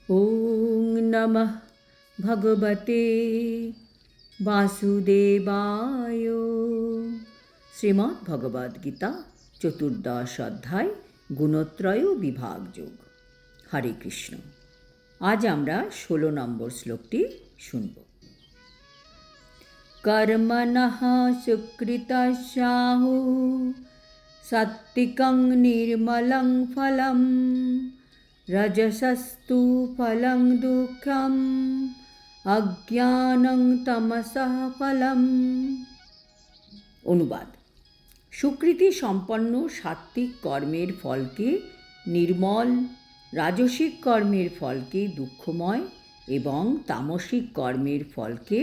ওং নমঃ ভগবতে বাসুদেবায়। শ্রীমদ্ ভগবদ্গীতা চতুর্দশ অধ্যায় গুণত্রয় বিভাগ যোগ। হরে কৃষ্ণ। আজ আমরা 16 নম্বর শ্লোকটি শুনব। কর্মণঃ সুকৃতস্যাহু সাত্ত্বিকং নির্মলং ফলম রজসস্তু ফলং দুঃখম অজ্ঞানং তমসঃ ফলম। অনুবাদ: সুকৃতি সম্পন্ন সাত্ত্বিক কর্মের ফলকে নির্মল, রাজসিক কর্মের ফলকে দুঃখময় এবং তামসিক কর্মের ফলকে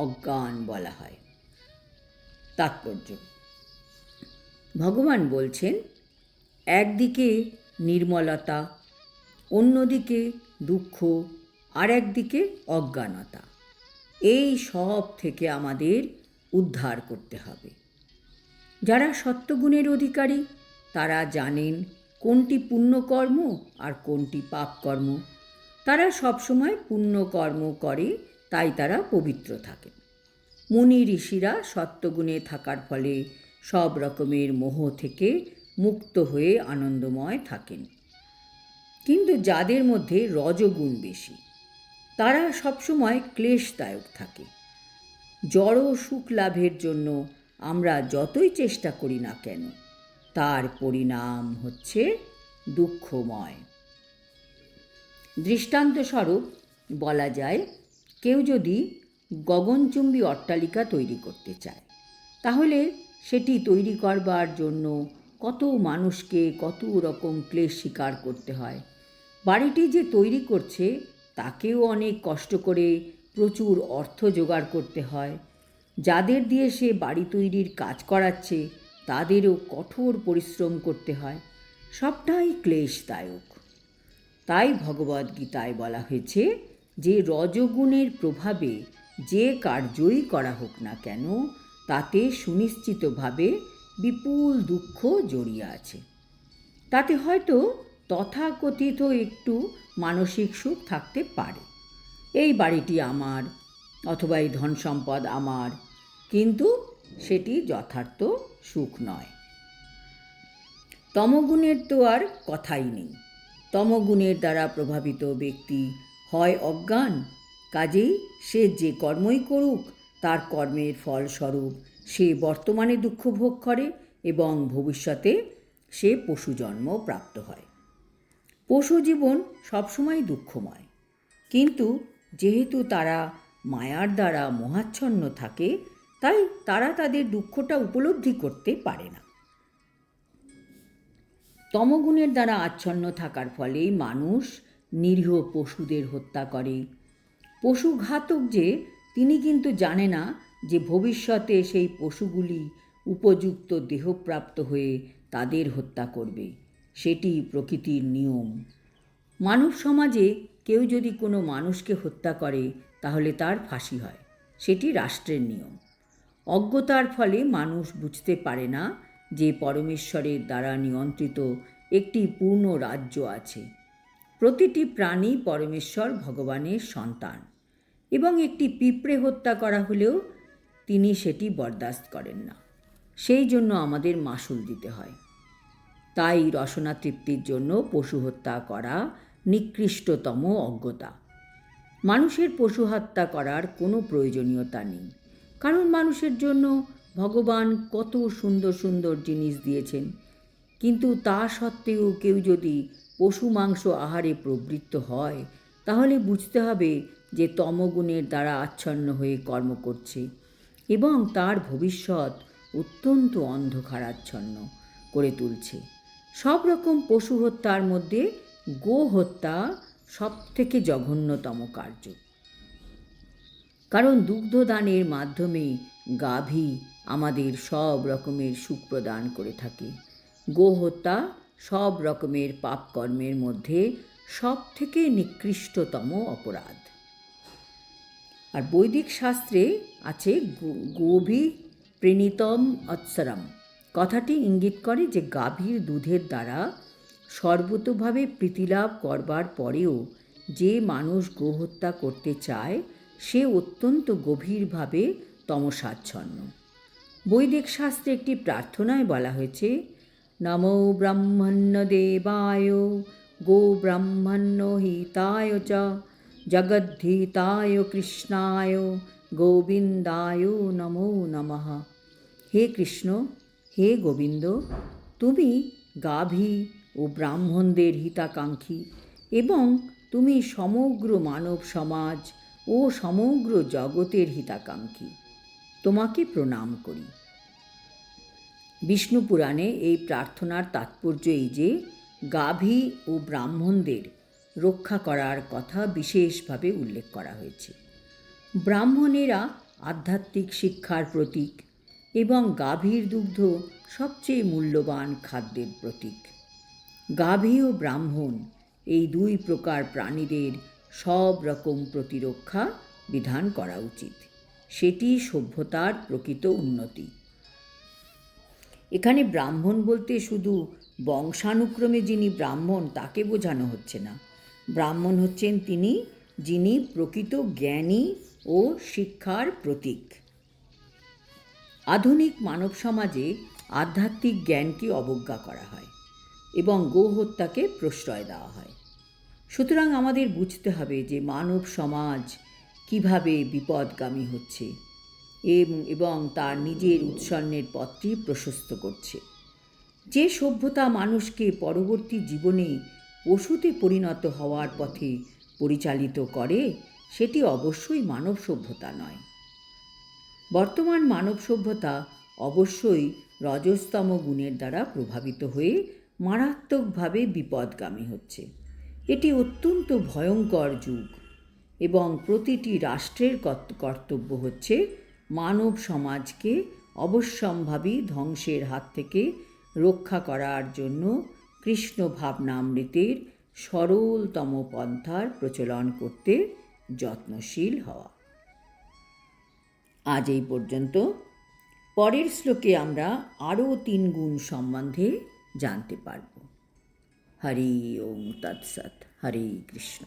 অজ্ঞান বলা হয়। তাৎপর্য: ভগবান বলছেন, একদিকে নির্মলতা, অন্যদিকে দুঃখ, আর একদিকে অজ্ঞানতা। এই সব থেকে আমাদের উদ্ধার করতে হবে। যারা সত্যগুণের অধিকারী তারা জানেন কোনটি পুণ্যকর্ম আর কোনটি পাপকর্ম। তারা সবসময় পুণ্যকর্ম করে, তাই তারা পবিত্র থাকে। মুনি ঋষিরা সত্যগুণে থাকার ফলে সব রকমের মোহ থেকে মুক্ত হয়ে আনন্দময় থাকেন। কিন্তু যাদের মধ্যে রজগুণ বেশি, তারা সবসময় ক্লেশদায়ক থাকে। জড় সুখ লাভের জন্য আমরা যতই চেষ্টা করি না কেন, তার পরিণাম হচ্ছে দুঃখময়। দৃষ্টান্তস্বরূপ বলা যায়, কেউ যদি গগনচুম্বী অট্টালিকা তৈরি করতে চায়, তাহলে সেটি তৈরি করবার জন্য কত মানুষকে কত রকম ক্লেশ স্বীকার করতে হয়। বাড়িটি যে তৈরি করছে তাকেও অনেক কষ্ট করে প্রচুর অর্থ জোগাড় করতে হয়। যাদের দিয়ে সে বাড়ি তৈরির কাজ করাচ্ছে তাদেরও কঠোর পরিশ্রম করতে হয়। সবটাই ক্লেশদায়ক। তাই ভগবদ্গীতায় বলা হয়েছে যে রজগুণের প্রভাবে যে কার্যই করা হোক না কেন, তাতে সুনিশ্চিতভাবে বিপুল দুঃখ জড়িয়ে আছে। তাতে হয়তো তথাকথিত একটু মানসিক সুখ থাকতে পারে, এই বাড়িটি আমার অথবা এই ধন সম্পদ আমার, কিন্তু সেটি যথার্থ সুখ নয়। তমগুণের তো আর কথাই নেই। তমগুণের দ্বারা প্রভাবিত ব্যক্তি হয় অজ্ঞান, কাজেই সে যে কর্মই করুক তার কর্মের ফলস্বরূপ সে বর্তমানে দুঃখ ভোগ করে এবং ভবিষ্যতে সে পশুজন্ম প্রাপ্ত হয়। পশু জীবন সবসময় দুঃখময়, কিন্তু যেহেতু তারা মায়ার দ্বারা মোহাচ্ছন্ন থাকে, তাই তারা তাদের দুঃখটা উপলব্ধি করতে পারে না। তমগুণের দ্বারা আচ্ছন্ন থাকার ফলে মানুষ নিরীহ পশুদের হত্যা করে। পশুঘাতক যে, তিনি কিন্তু জানে না যে ভবিষ্যতে সেই পশুগুলি উপযুক্ত দেহপ্রাপ্ত হয়ে তাদের হত্যা করবে। সেটি প্রকৃতির নিয়ম। মানব সমাজে কেউ যদি কোনো মানুষকে হত্যা করে তাহলে তার ফাঁসি হয়, সেটি রাষ্ট্রের নিয়ম। অজ্ঞতার ফলে মানুষ বুঝতে পারে না যে পরমেশ্বরের দ্বারা নিয়ন্ত্রিত একটি পূর্ণ রাজ্য আছে। প্রতিটি প্রাণী পরমেশ্বর ভগবানের সন্তান, এবং একটি পিঁপড়ে হত্যা করা হলেও তিনি সেটি বরদাস্ত করেন না। সেই জন্য আমাদের মাশুল দিতে হয়। তাই রসনা তৃপ্তির জন্য পশু হত্যা করা নিকৃষ্টতম অজ্ঞতা। মানুষের পশু হত্যা করার কোনো প্রয়োজনীয়তা নেই, কারণ মানুষের জন্য ভগবান কত সুন্দর সুন্দর জিনিস দিয়েছেন। কিন্তু তা সত্ত্বেও কেউ যদি পশু মাংস আহারে প্রবৃত্ত হয়, তাহলে বুঝতে হবে যে তমগুণের দ্বারা আচ্ছন্ন হয়ে কর্ম করছে এবং তার ভবিষ্যৎ অত্যন্ত অন্ধকারাচ্ছন্ন করে তুলছে। সব রকম পশু হত্যার মধ্যে গো হত্যা সবথেকে জঘন্যতম কার্য, কারণ দুগ্ধদানের মাধ্যমে গাভী আমাদের সব রকমের সুখ প্রদান করে থাকে। গো হত্যা সব রকমের পাপকর্মের মধ্যে সবথেকে নিকৃষ্টতম অপরাধ। আর বৈদিক শাস্ত্রে আছে গোভি প্রণীতম অৎসরম। কথাটি ইঙ্গিত করে যে গাভীর দুধের দ্বারা সর্বতোভাবে প্রীতিলাভ করবার পরেও যে মানুষ গোহত্যা করতে চায় সে অত্যন্ত গভীরভাবে তমসাচ্ছন্ন। বৈদিক শাস্ত্রে একটি প্রার্থনায় বলা হয়েছে, নমো ব্রহ্মণ্য দেবায় গো ব্রাহ্মণ্য হিতায় চ জগদ্ধিতায় কৃষ্ণায় গোবিন্দায় নমো নমঃ। হে কৃষ্ণ, হে গোবিন্দ, তুমি গাভী ও ব্রাহ্মণদের হিতাকাঙ্ক্ষী এবং তুমি সমগ্র মানব সমাজ ও সমগ্র জগতের হিতাকাঙ্ক্ষী। তোমাকে প্রণাম করি। বিষ্ণু পুরাণে এই প্রার্থনার তাৎপর্য এই যে গাভী ও ব্রাহ্মণদের রক্ষা করার কথা বিশেষভাবে উল্লেখ করা হয়েছে। ব্রাহ্মণেরা আধ্যাত্মিক শিক্ষার প্রতীক এবং গাভীর দুগ্ধ সবচেয়ে মূল্যবান খাদ্যের প্রতীক। গাভী ও ব্রাহ্মণ এই দুই প্রকার প্রাণীদের সব রকম প্রতিরক্ষা বিধান করা উচিত। সেটি সভ্যতার প্রকৃত উন্নতি। এখানে ব্রাহ্মণ বলতে শুধু বংশানুক্রমে যিনি ব্রাহ্মণ তাকে বোঝানো হচ্ছে না। ব্রাহ্মণ হচ্ছেন তিনি যিনি প্রকৃত জ্ঞানী ও শিক্ষার প্রতীক। আধুনিক মানব সমাজে আধ্যাত্মিক জ্ঞানকে অবজ্ঞা করা হয় এবং গোহত্যাকে প্রশ্রয় দেওয়া হয়। সুতরাং আমাদের বুঝতে হবে যে মানব সমাজ কিভাবে বিপদগামী হচ্ছে এবং তার নিজের উৎসন্নের পথটি প্রশস্ত করছে। যে সভ্যতা মানুষকে পরবর্তী জীবনে পশুতে পরিণত হওয়ার পথে পরিচালিত করে সেটি অবশ্যই মানব সভ্যতা নয়। বর্তমান মানব সভ্যতা অবশ্যই রজস্তম গুণের দ্বারা প্রভাবিত হয়ে মারাত্মকভাবে বিপদগামী হচ্ছে। এটি অত্যন্ত ভয়ঙ্কর যুগ এবং প্রতিটি রাষ্ট্রের কর্তব্য হচ্ছে মানব সমাজকে অবশ্যম্ভাবী ধ্বংসের হাত থেকে রক্ষা করার জন্য কৃষ্ণ ভাবনামৃতের সরলতম পন্থার প্রচলন করতে যত্নশীল হওয়া। আজ এই পর্যন্ত। পরের শ্লোকে আমরা আরও 3 গুণ সম্বন্ধে জানতে পারব। হরি ওম তৎসৎ। হরে কৃষ্ণ।